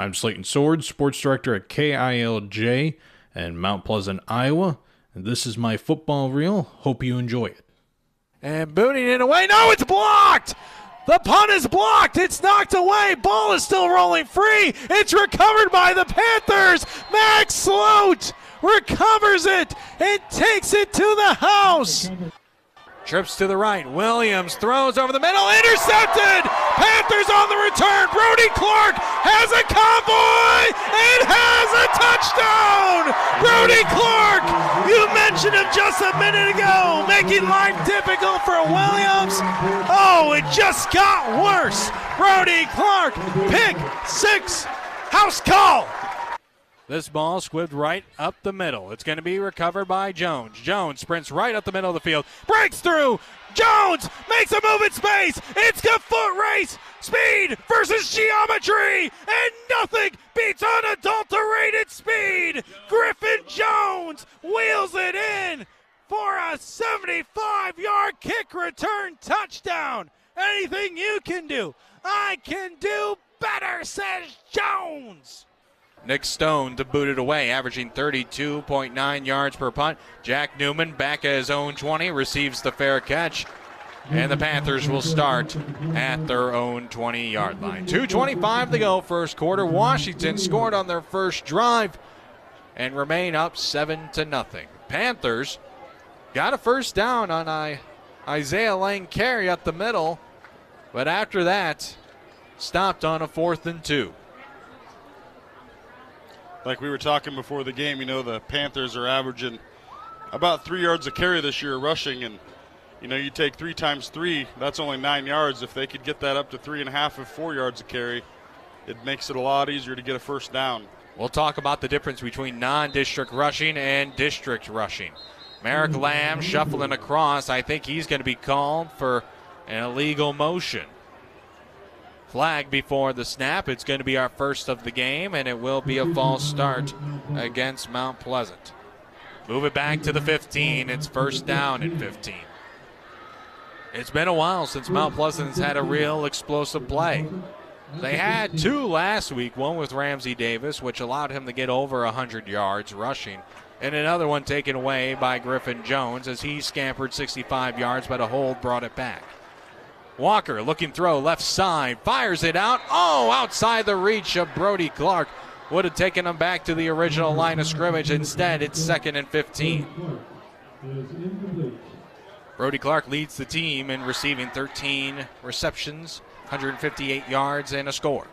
I'm Slaten Swords, sports director at KILJ in Mount Pleasant, Iowa, and this is my football reel. Hope you enjoy it. And booting it away. No, it's blocked! The punt is blocked. It's knocked away. Ball is still rolling free. It's recovered by the Panthers. Max Sloat recovers it and takes it to the house. Trips to the right. Williams throws over the middle. Intercepted. Panthers on the return. Brody Clark has a convoy and has a touchdown. Brody Clark, you mentioned him just a minute ago, making life difficult for Williams. Oh, it just got worse. Brody Clark, pick six. House call. This ball squibbed right up the middle. It's going to be recovered by Jones. Jones sprints right up the middle of the field. Breaks through. Jones makes a move in space. It's a foot race. Speed versus geometry. And nothing beats unadulterated speed. Griffin Jones wheels it in for a 75-yard kick return touchdown. Anything you can do, I can do better, says Jones. Nick Stone to boot it away, averaging 32.9 yards per punt. Jack Newman back at his own 20, receives the fair catch. And the Panthers will start at their own 20-yard line. 2:25 to go, first quarter. Washington scored on their first drive and remain up 7-0. Panthers got a first down on Isaiah Lang carry up the middle, but after that, stopped on a 4th and 2. Like we were talking before the game, the Panthers are averaging about 3 yards a carry this year rushing, and you take 3 times 3, that's only 9 yards. If they could get that up to 3.5 or 4 yards a carry, it makes it a lot easier to get a first down. We'll talk about the difference between non-district rushing and district rushing. Merrick Lamb shuffling across. I think he's going to be called for an illegal motion. Flag before the snap. It's going to be our first of the game, and it will be a false start against Mount Pleasant. Move it back to the 15. It's first down and 15. It's been a while since Mount Pleasant's had a real explosive play. They had 2 last week, one with Ramsey Davis, which allowed him to get over 100 yards rushing, and another one taken away by Griffin Jones as he scampered 65 yards, but a hold brought it back. Walker looking throw left side, fires it out. Oh, outside the reach of Brody Clark. Would have taken him back to the original line of scrimmage. Instead, it's 2nd and 15. Brody Clark leads the team in receiving 13 receptions, 158 yards, and a score.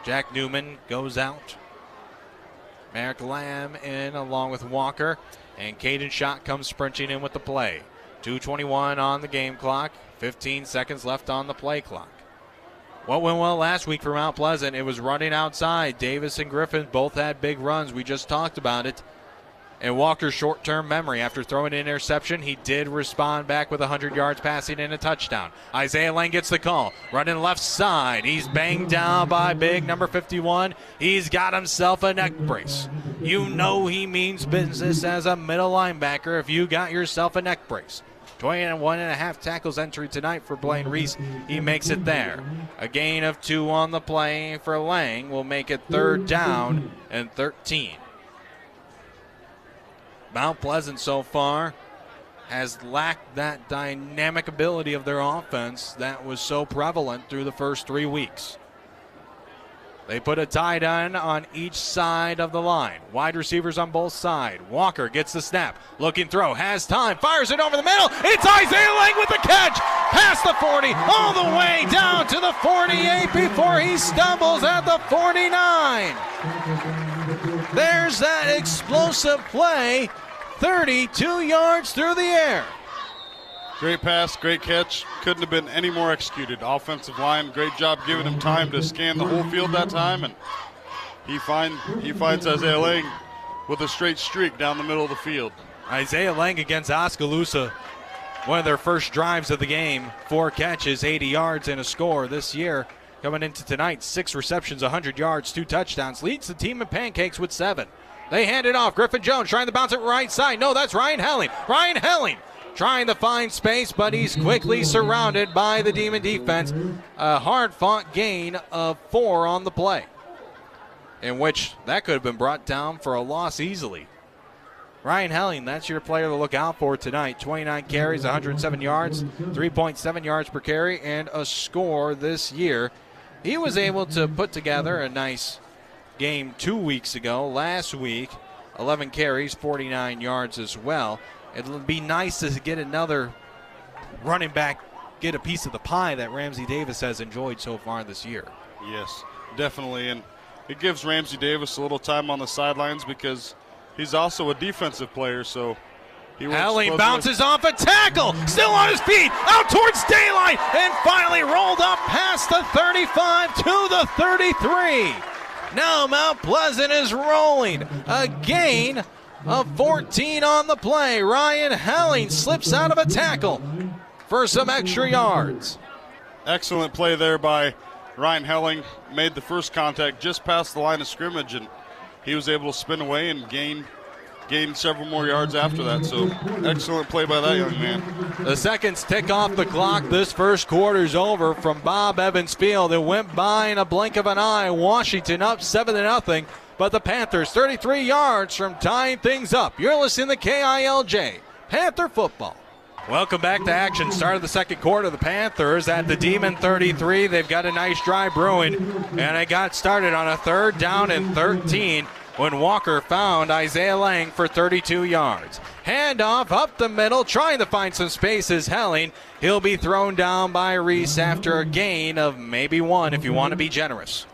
Jack Newman goes out. Merrick Lamb in along with Walker. And Caden Schott comes sprinting in with the play. 2:21 on the game clock, 15 seconds left on the play clock. What went well last week for Mount Pleasant? It was running outside. Davis and Griffin both had big runs. We just talked about it. And Walker's short-term memory. After throwing an interception, he did respond back with 100 yards passing and a touchdown. Isaiah Lang gets the call. Running left side. He's banged down by big number 51. He's got himself a neck brace. You know he means business as a middle linebacker if you got yourself a neck brace. 21.5 tackles entry tonight for Blaine Reese. He makes it there. A gain of 2 on the play for Lang will make it 3rd down and 13. Mount Pleasant so far has lacked that dynamic ability of their offense that was so prevalent through the first 3 weeks. They put a tight end on each side of the line. Wide receivers on both sides. Walker gets the snap. Looking throw. Has time. Fires it over the middle. It's Isaiah Lang with the catch. Past the 40. All the way down to the 48 before he stumbles at the 49. There's that explosive play. 32 yards through the air. Great pass, great catch. Couldn't have been any more executed. Offensive line, great job giving him time to scan the whole field that time, and he finds Isaiah Lang with a straight streak down the middle of the field. Isaiah Lang against Oskaloosa, one of their first drives of the game. 4 catches, 80 yards, and a score this year. Coming into tonight, 6 receptions, 100 yards, 2 touchdowns. Leads the team in pancakes with 7. They hand it off. Griffin Jones trying to bounce it right side. No, that's Ryan Helling. Ryan Helling trying to find space, but he's quickly surrounded by the Demon defense. A hard-fought gain of 4 on the play, in which that could have been brought down for a loss easily. Ryan Helling, that's your player to look out for tonight. 29 carries, 107 yards, 3.7 yards per carry, and a score this year. He was able to put together a nice game 2 weeks ago. Last week, 11 carries, 49 yards as well. It'll be nice to get another running back, get a piece of the pie that Ramsey Davis has enjoyed so far this year. Yes, definitely. And it gives Ramsey Davis a little time on the sidelines because he's also a defensive player, so he works Helling bounces off a tackle, still on his feet, out towards daylight, and finally rolled up past the 35 to the 33. Now Mount Pleasant is rolling. A gain of 14 on the play. Ryan Helling slips out of a tackle for some extra yards. Excellent play there by Ryan Helling. Made the first contact just past the line of scrimmage, and he was able to spin away and gain several more yards after that. So excellent play by that young man. The seconds tick off the clock. This first quarter's over from Bob Evans Field. It went by in a blink of an eye. Washington up 7-0, but the Panthers 33 yards from tying things up. You're listening to KILJ Panther Football. Welcome back to action. Start of the second quarter. The Panthers at the Demon 33. They've got a nice drive brewing, and it got started on a 3rd down and 13 when Walker found Isaiah Lang for 32 yards. Handoff up the middle, trying to find some space is Helling. He'll be thrown down by Reese after a gain of maybe 1 if you want to be generous.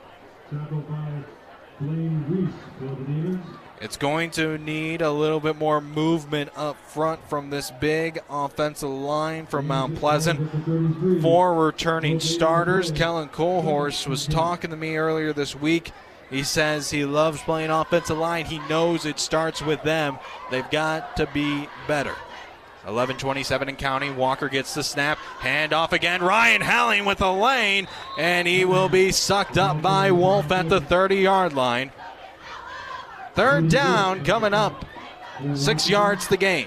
It's going to need a little bit more movement up front from this big offensive line from Mount Pleasant. 4 returning starters. Kellen Colhorst was talking to me earlier this week. He says he loves playing offensive line. He knows it starts with them. They've got to be better. 11:27 and counting. Walker gets the snap. Hand off again. Ryan Helling with a lane, and he will be sucked up by Wolf at the 30-yard line. 3rd down coming up. 6 yards to gain.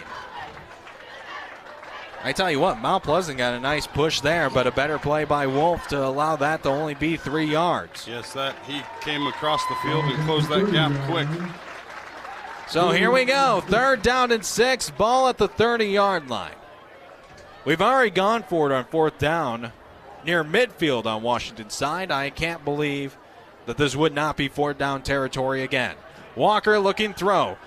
I tell you what, Mount Pleasant got a nice push there, but a better play by Wolf to allow that to only be 3 yards. Yes, that he came across the field and closed that gap quick. So here we go. 3rd down and 6. Ball at the 30-yard line. We've already gone for it on 4th down near midfield on Washington's side. I can't believe that this would not be 4th down territory again. Walker looking throw.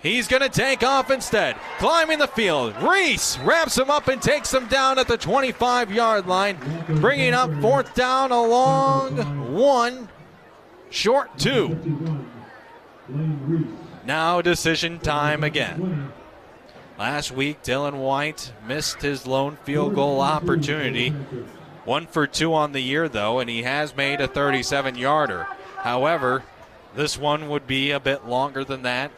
He's going to take off instead. Climbing the field. Reese wraps him up and takes him down at the 25-yard line. Bringing up 4th down along 1. Short 2. Now decision time again. Last week, Dylan White missed his lone field goal opportunity. 1 for 2 on the year, though, and he has made a 37-yarder. However, this one would be a bit longer than that.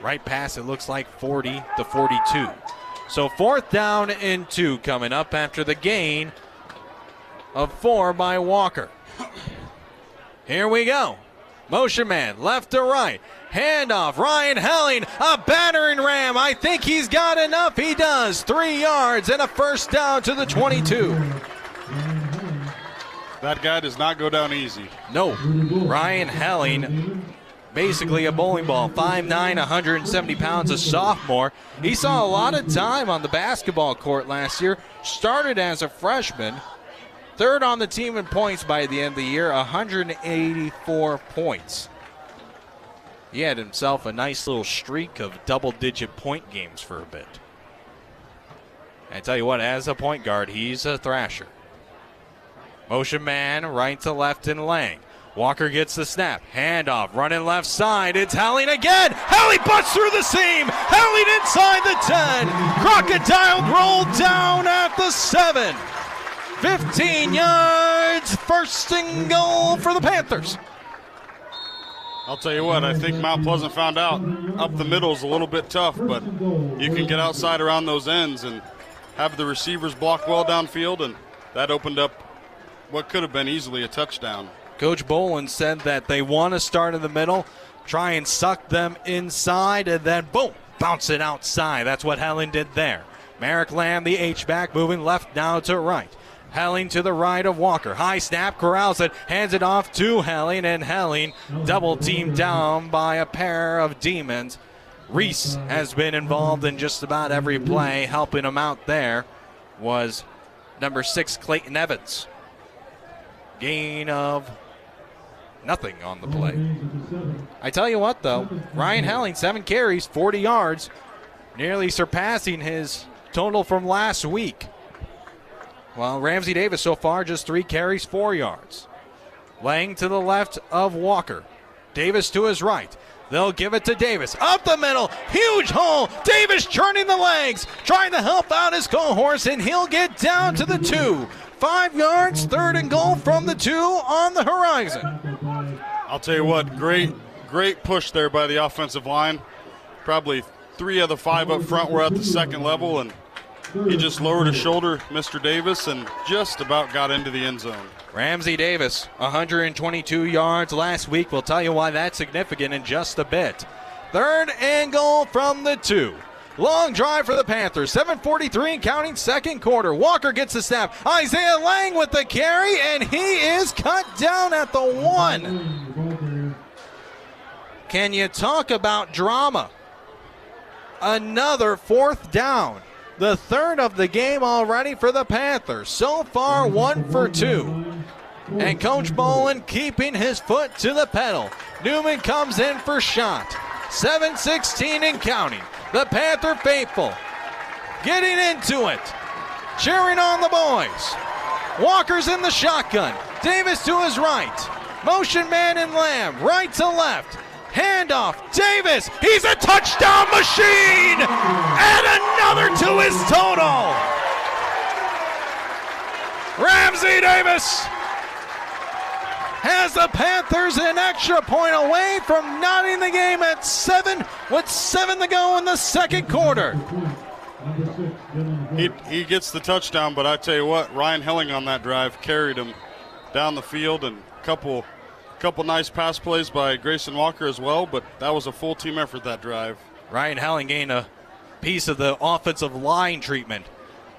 Right past, it looks like 40 to 42. So 4th down and 2 coming up after the gain of 4 by Walker. Here we go. Motion man, left to right. Handoff, Ryan Helling, a battering ram. I think he's got enough. He does. 3 yards and a 1st down to the 22. That guy does not go down easy. No. Ryan Helling, basically a bowling ball, 5'9", 170 pounds, a sophomore. He saw a lot of time on the basketball court last year. Started as a freshman. 3rd on the team in points by the end of the year, 184 points. He had himself a nice little streak of double-digit point games for a bit. I tell you what, as a point guard, he's a thrasher. Motion man, right to left and Lang. Walker gets the snap. Handoff, running left side. It's Helling again. Helling busts through the seam. Helling inside the 10. Crocodile rolled down at the 7. 15 yards, 1st and goal for the Panthers. I'll tell you what, I think Mount Pleasant found out up the middle is a little bit tough, but you can get outside around those ends and have the receivers block well downfield, and that opened up what could have been easily a touchdown. Coach Boland said that they want to start in the middle, try and suck them inside, and then boom, bounce it outside. That's what Helling did there. Merrick Lamb, the H-back, moving left now to right. Helling to the right of Walker. High snap, corrals it, hands it off to Helling, and Helling double teamed down by a pair of Demons. Reese has been involved in just about every play. Helping him out there was number 6, Clayton Evans. Gain of nothing on the play. I tell you what, though, Ryan Helling, 7 carries, 40 yards, nearly surpassing his total from last week. While Ramsey Davis so far just 3 carries, 4 yards. Lang to the left of Walker. Davis to his right. They'll give it to Davis. Up the middle. Huge hole. Davis churning the legs. Trying to help out his cohorse, and he'll get down to the 2. 5 yards, 3rd and goal from the 2 on the horizon. I'll tell you what, great push there by the offensive line. Probably 3 of the 5 up front were at the second level, and he just lowered his shoulder, Mr. Davis, and just about got into the end zone. Ramsey Davis, 122 yards last week. We'll tell you why that's significant in just a bit. 3rd and goal from the 2. Long drive for the Panthers. 7:43 and counting, second quarter. Walker gets the snap. Isaiah Lang with the carry, and he is cut down at the 1. Can you talk about drama? Another 4th down. The 3rd of the game already for the Panthers. So far, 1 for 2. And Coach Bolin keeping his foot to the pedal. Newman comes in for shot. 7:16 and counting. The Panther faithful getting into it. Cheering on the boys. Walker's in the shotgun. Davis to his right. Motion man and Lamb. Right to left. Handoff. Davis. He's a touchdown machine. And another to his total. Ramsey Davis has the Panthers an extra point away from knotting the game at 7 with 7 to go in the second quarter. He gets the touchdown, but I tell you what, Ryan Helling on that drive carried him down the field, and a couple nice pass plays by Grayson Walker as well, but that was a full team effort, that drive. Ryan Helling gained a piece of the offensive line treatment,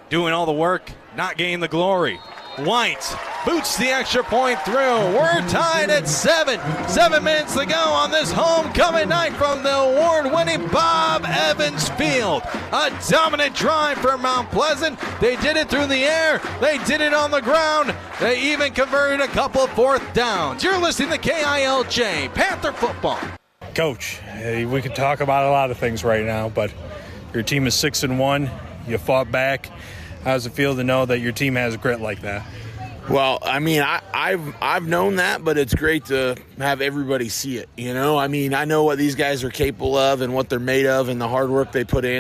doing all the work, not getting the glory. White boots the extra point through. We're tied at 7. 7 minutes to go on this homecoming night from the award-winning Bob Evans Field. A dominant drive for Mount Pleasant. They did it through the air. They did it on the ground. They even converted a couple 4th downs. You're listening to KILJ Panther Football. Coach, we can talk about a lot of things right now, but your team is 6-1. You fought back. How does it feel to know that your team has grit like that? Well, I mean, I've known that, but it's great to have everybody see it, you know? I mean, I know what these guys are capable of and what they're made of and the hard work they put in.